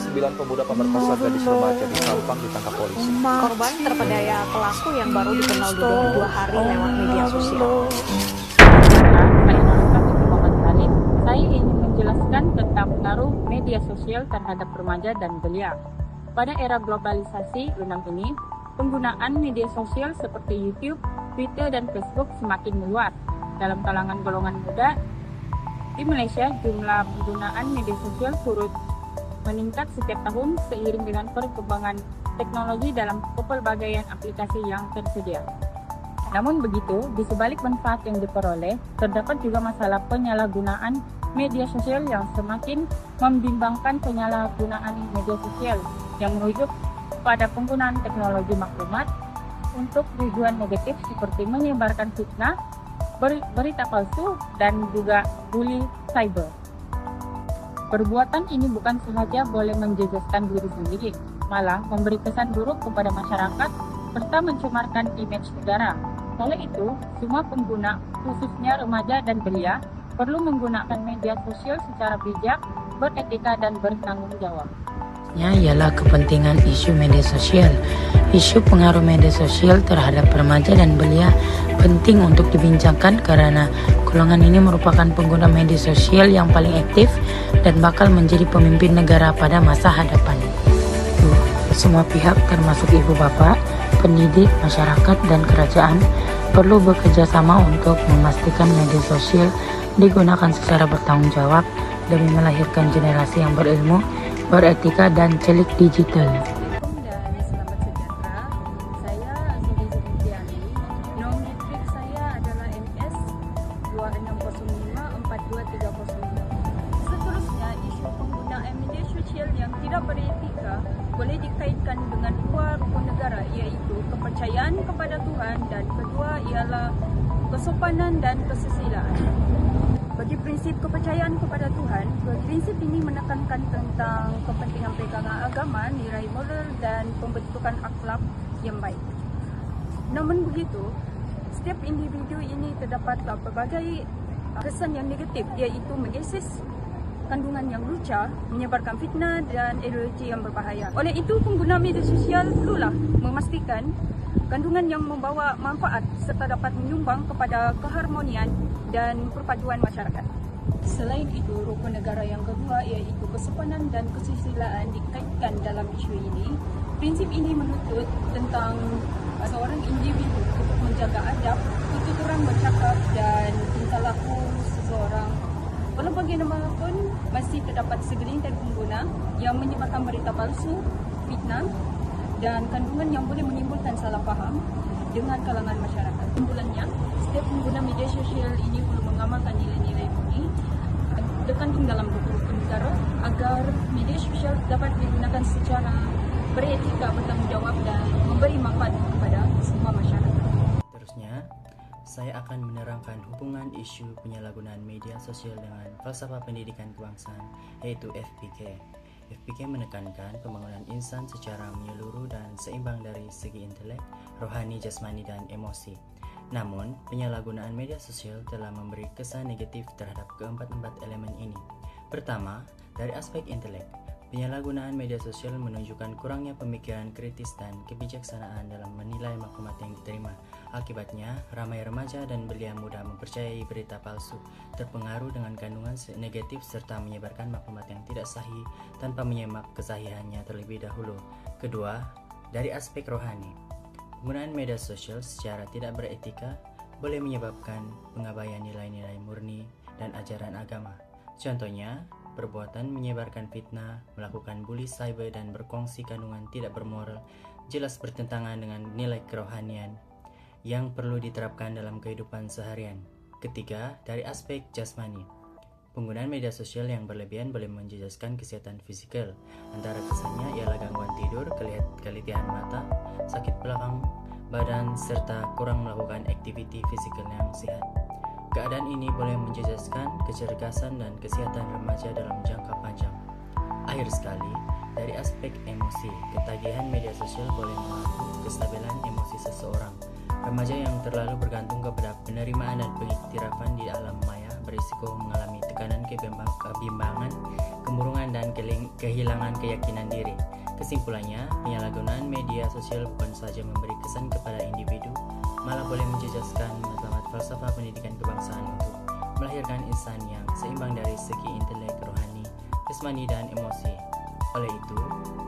9 pemuda pemerkosa gadis remaja di Sampang ditangkap polisi. Korban terpedaya pelaku yang baru dikenal duduk 2 hari lewat media sosial. Saya Nurulka Putri Muhammad Salim. Saya ingin menjelaskan tentang pengaruh media sosial terhadap remaja dan belia. Pada era globalisasi 6 ini, penggunaan media sosial seperti YouTube, Twitter, dan Facebook semakin meluas. Dalam kalangan golongan muda di Malaysia, jumlah penggunaan media sosial turut meningkat setiap tahun seiring dengan perkembangan teknologi dalam pelbagai aplikasi yang tersedia. Namun begitu, di sebalik manfaat yang diperoleh, terdapat juga masalah penyalahgunaan media sosial yang semakin membimbangkan. Penyalahgunaan media sosial yang merujuk pada penggunaan teknologi maklumat untuk tujuan negatif seperti menyebarkan fitnah, berita palsu, dan juga bully cyber. Perbuatan ini bukan sahaja boleh menjejaskan diri sendiri, malah memberi kesan buruk kepada masyarakat serta mencemarkan image negara. Oleh itu, semua pengguna, khususnya remaja dan belia, perlu menggunakan media sosial secara bijak, beretika, dan bertanggung jawab. Ialah kepentingan isu media sosial. Isu pengaruh media sosial terhadap remaja dan belia penting untuk dibincangkan karena golongan ini merupakan pengguna media sosial yang paling aktif dan bakal menjadi pemimpin negara pada masa hadapan. Semua pihak termasuk ibu bapak, pendidik, masyarakat, dan kerajaan perlu bekerja sama untuk memastikan media sosial digunakan secara bertanggung jawab demi melahirkan generasi yang berilmu, beretika, dan celik digital. Assalamualaikum dan selamat sejahtera. Saya Azuli Zulfiani. Nomor netrik saya adalah MS 26054235. Seterusnya, isu penggunaan media sosial yang tidak beretika boleh dikaitkan dengan dua rukun negara, iaitu kepercayaan kepada Tuhan dan kedua ialah kesopanan dan kesusilaan. Bagi prinsip kepercayaan kepada Tuhan, prinsip ini menekankan tentang kepentingan pegangan agama, nilai moral, dan pembentukan akhlak yang baik. Namun begitu, setiap individu ini terdapat pelbagai kesan yang negatif, iaitu mengakses kandungan yang lucah, menyebarkan fitnah dan ideologi yang berbahaya. Oleh itu, pengguna media sosial perlulah memastikan kandungan yang membawa manfaat serta dapat menyumbang kepada keharmonian dan perpaduan masyarakat. Selain itu, rukun negara yang kedua iaitu kesopanan dan kesusilaan dikaitkan dalam isu ini. Prinsip ini menuntut tentang seorang individu untuk menjaga adab, ketuturan bercakap dan tingkah laku seseorang. Walau bagaimanapun, masih terdapat segelintir pengguna yang menyebarkan berita palsu, fitnah, dan kandungan yang boleh menimbulkan salah faham dengan kalangan masyarakat. Kesimpulannya, setiap pengguna media sosial ini perlu mengamalkan nilai-nilai ini terkandung dalam rukun negara agar media sosial dapat digunakan secara beretika, bertanggung jawab, dan memberi manfaat kepada semua masyarakat. Terusnya, saya akan menerangkan hubungan isu penyalahgunaan media sosial dengan falsafah pendidikan kebangsaan, yaitu FPK. FPK menekankan pembangunan insan secara menyeluruh dan seimbang dari segi intelek, rohani, jasmani, dan emosi. Namun, penyalahgunaan media sosial telah memberi kesan negatif terhadap keempat-empat elemen ini. Pertama, dari aspek intelek, penyalahgunaan media sosial menunjukkan kurangnya pemikiran kritis dan kebijaksanaan dalam menilai maklumat yang diterima. Akibatnya, ramai remaja dan belia muda mempercayai berita palsu, terpengaruh dengan kandungan negatif serta menyebarkan maklumat yang tidak sahih tanpa menyimak kesahihannya terlebih dahulu. Kedua, dari aspek rohani, penggunaan media sosial secara tidak beretika boleh menyebabkan pengabaian nilai-nilai murni dan ajaran agama. Contohnya, perbuatan menyebarkan fitnah, melakukan bully cyber, dan berkongsi kandungan tidak bermoral jelas bertentangan dengan nilai kerohanian yang perlu diterapkan dalam kehidupan seharian. Ketiga, dari aspek jasmani, penggunaan media sosial yang berlebihan boleh menjejaskan kesehatan fisikal. Antara kesannya ialah gangguan tidur, keletihan mata, sakit belakang badan, serta kurang melakukan aktiviti fisikal yang sehat. Keadaan ini boleh menjejaskan kecerdasan dan kesehatan remaja dalam jangka panjang. Akhir sekali, dari aspek emosi, ketagihan media sosial boleh mengganggu kestabilan emosi seseorang. Remaja yang terlalu bergantung kepada penerimaan dan pengiktirafan di alam maya berisiko mengalami tekanan, kebimbangan, kemurungan, dan kehilangan keyakinan diri. Kesimpulannya, penyalahgunaan media sosial bukan saja memberi kesan kepada individu, malah boleh menjejaskan martabat falsafah pendidikan kebangsaan untuk melahirkan insan yang seimbang dari segi intelek, rohani, jasmani, dan emosi. Oleh itu,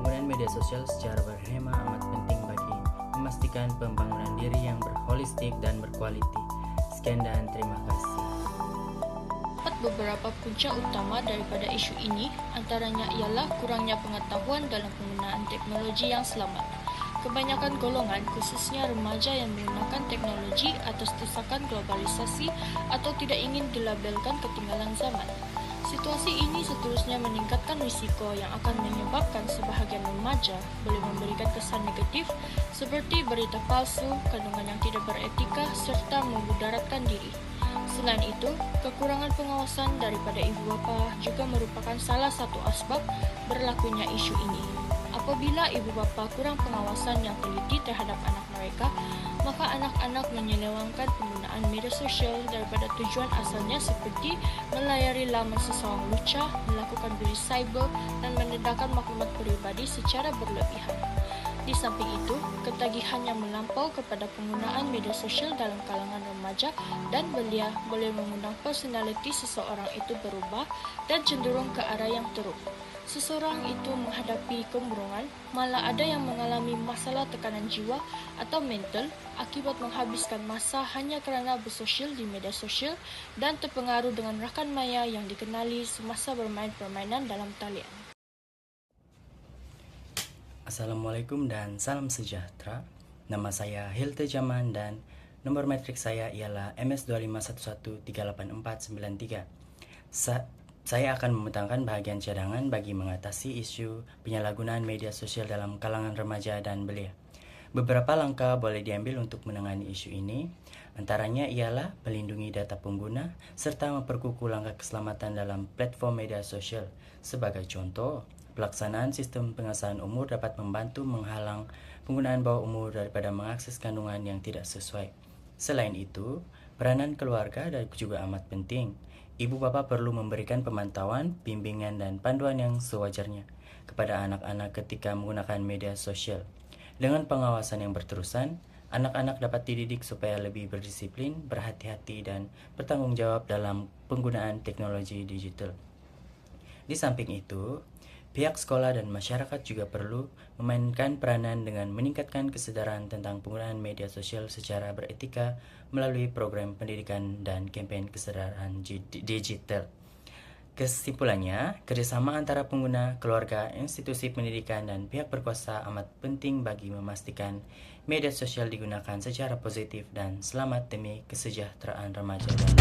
penggunaan media sosial secara berhema amat penting bagi memastikan pembangunan diri yang berholistik dan berkualiti. Sekian dan terima kasih. Beberapa punca utama daripada isu ini antaranya ialah kurangnya pengetahuan dalam penggunaan teknologi yang selamat. Kebanyakan golongan, khususnya remaja yang menggunakan teknologi atas desakan globalisasi atau tidak ingin dilabelkan ketinggalan zaman. Situasi ini seterusnya meningkatkan risiko yang akan menyebabkan sebahagian remaja boleh memberikan kesan negatif seperti berita palsu, kandungan yang tidak beretika, serta memudaratkan diri. Selain itu, kekurangan pengawasan daripada ibu bapa juga merupakan salah satu asbab berlakunya isu ini. Apabila ibu bapa kurang pengawasan yang teliti terhadap anak mereka, maka anak-anak menyelewengkan penggunaan media sosial daripada tujuan asalnya seperti melayari laman seseorang lucah, melakukan beli cyber, dan mendedahkan maklumat pribadi secara berlebihan. Di samping itu, ketagihan yang melampau kepada penggunaan media sosial dalam kalangan remaja dan belia boleh mengundang personaliti seseorang itu berubah dan cenderung ke arah yang teruk. Seseorang itu menghadapi kemurungan, malah ada yang mengalami masalah tekanan jiwa atau mental akibat menghabiskan masa hanya kerana bersosial di media sosial dan terpengaruh dengan rakan maya yang dikenali semasa bermain permainan dalam talian. Assalamualaikum dan salam sejahtera. Nama saya Hilte Jaman dan nomor metrik saya ialah MS251138493. Saya akan membentangkan bahagian cadangan bagi mengatasi isu penyalahgunaan media sosial dalam kalangan remaja dan belia. Beberapa langkah boleh diambil untuk menangani isu ini, antaranya ialah melindungi data pengguna serta memperkukuh langkah keselamatan dalam platform media sosial. Sebagai contoh, pelaksanaan sistem pengesahan umur dapat membantu menghalang penggunaan bawah umur daripada mengakses kandungan yang tidak sesuai. Selain itu, peranan keluarga juga amat penting. Ibu bapa perlu memberikan pemantauan, bimbingan, dan panduan yang sewajarnya kepada anak-anak ketika menggunakan media sosial. Dengan pengawasan yang berterusan, anak-anak dapat dididik supaya lebih berdisiplin, berhati-hati, dan bertanggung jawab dalam penggunaan teknologi digital. Di samping itu, pihak sekolah dan masyarakat juga perlu memainkan peranan dengan meningkatkan kesadaran tentang penggunaan media sosial secara beretika melalui program pendidikan dan kampanye kesadaran digital. Kesimpulannya, kerjasama antara pengguna, keluarga, institusi pendidikan, dan pihak berkuasa amat penting bagi memastikan media sosial digunakan secara positif dan selamat demi kesejahteraan remaja dan